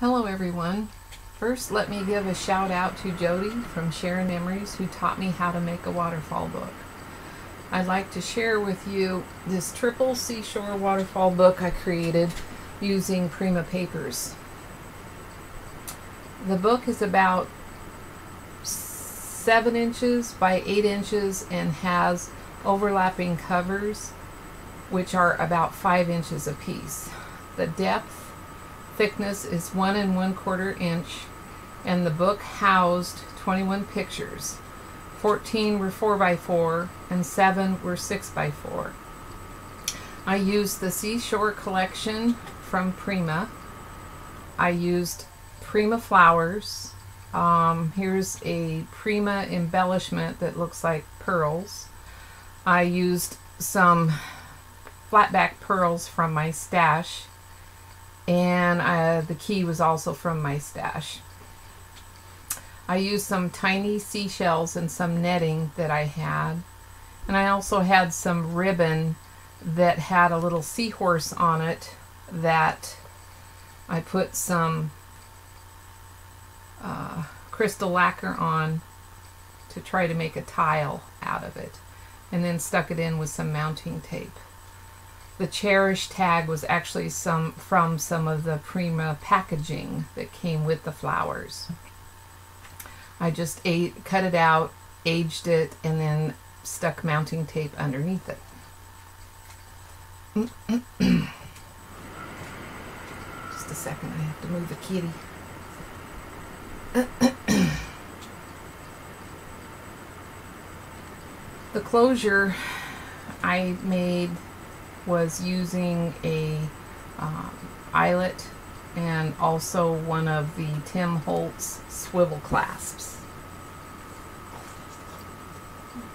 Hello everyone. First, let me give a shout out to Jody from Sharon Memories, who taught me how to make a waterfall book. I'd like to share with you this triple Seashore waterfall book I created using Prima papers. The book is about 7 inches by 8 inches and has overlapping covers which are about 5 inches apiece. The thickness is 1 1/4 inch, and the book housed 21 pictures. 14 were 4x4 and 7 were 6x4. I used the Seashore collection from Prima. I used Prima flowers. Here's a Prima embellishment that looks like pearls. I used some flatback pearls from my stash, and the key was also from my stash. I used some tiny seashells and some netting that I had, and I also had some ribbon that had a little seahorse on it that I put some crystal lacquer on to try to make a tile out of it, and then stuck it in with some mounting tape. The Cherish tag was actually from some of the Prima packaging that came with the flowers. I just cut it out, aged it, and then stuck mounting tape underneath it. Just a second, I have to move the kitty. The closure I made was using a eyelet and also one of the Tim Holtz swivel clasps.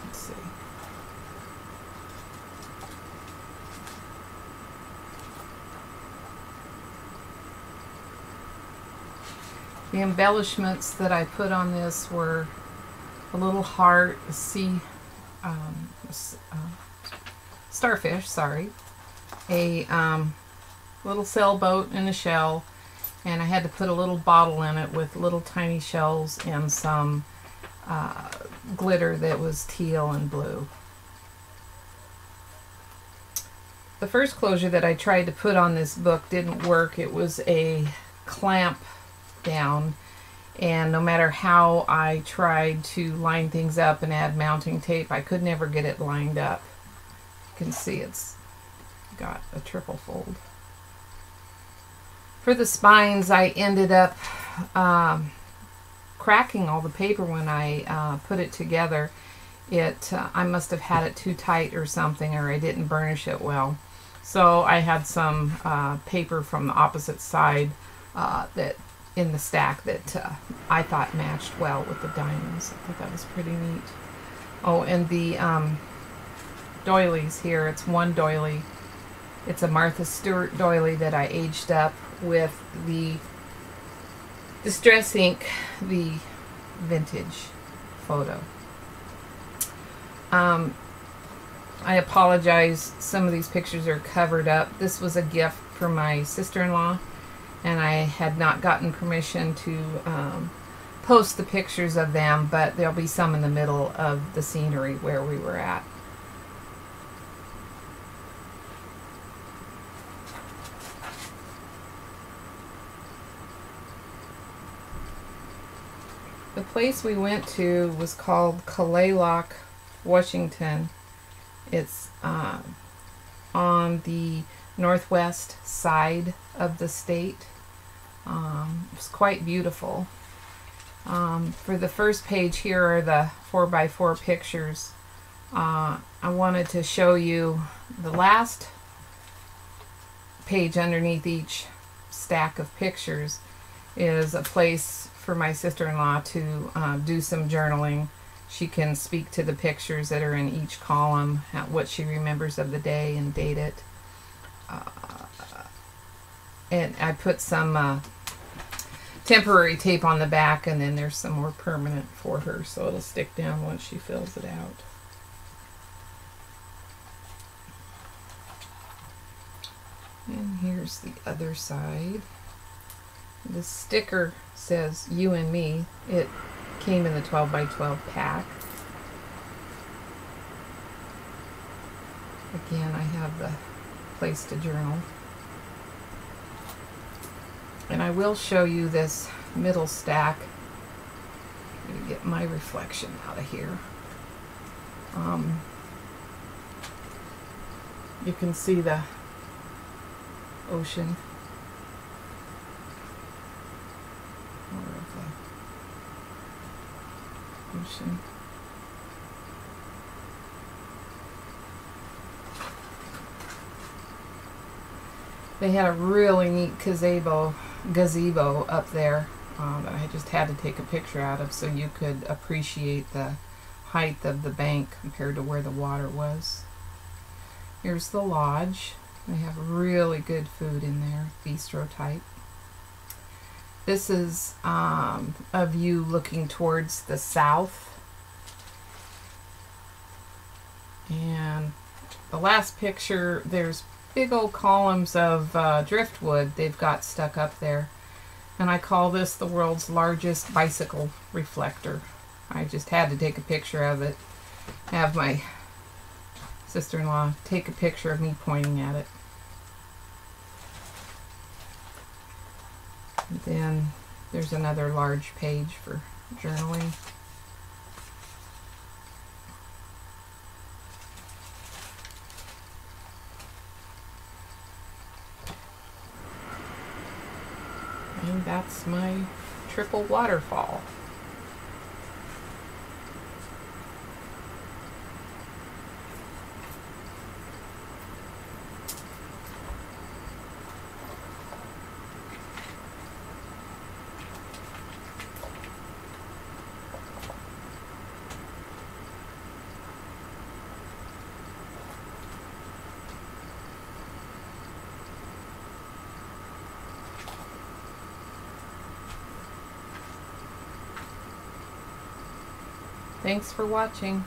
Let's see. The embellishments that I put on this were a little heart, starfish, sorry, a little sailboat and a shell, and I had to put a little bottle in it with little tiny shells and some glitter that was teal and blue. The first closure that I tried to put on this book didn't work. It was a clamp down, and no matter how I tried to line things up and add mounting tape, I could never get it lined up. You can see it's got a triple fold. For the spines, I ended up cracking all the paper when I put it together. I must have had it too tight or something, or I didn't burnish it well. So I had some paper from the opposite side that in the stack that I thought matched well with the diamonds. I thought that was pretty neat. Oh, and the doilies here, it's one doily. It's a Martha Stewart doily that I aged up with the Distress ink, the vintage photo. I apologize, some of these pictures are covered up. This was a gift from my sister-in-law, and I had not gotten permission to post the pictures of them, but there'll be some in the middle of the scenery where we were at. The place we went to was called Kalaloch, Washington. It's on the northwest side of the state. It's quite beautiful. For the first page, here are the 4x4 pictures. I wanted to show you the last page underneath each stack of pictures is a place for my sister-in-law to do some journaling. She can speak to the pictures that are in each column, what she remembers of the day, and date it. And I put some temporary tape on the back, and then there's some more permanent for her, so it'll stick down once she fills it out. And here's the other side. The sticker says you and me. It came in the 12 by 12 pack. Again, I have the place to journal. And I will show you this middle stack. I'm going to get my reflection out of here. You can see the ocean. More of the ocean. They had a really neat gazebo up there that I just had to take a picture out of so you could appreciate the height of the bank compared to where the water was. Here's the lodge. They have really good food in there, bistro type. This is a view looking towards the south. And the last picture, there's big old columns of driftwood they've got stuck up there. And I call this the world's largest bicycle reflector. I just had to take a picture of it. Have my sister-in-law take a picture of me pointing at it. And then there's another large page for journaling. And that's my triple waterfall. Thanks for watching.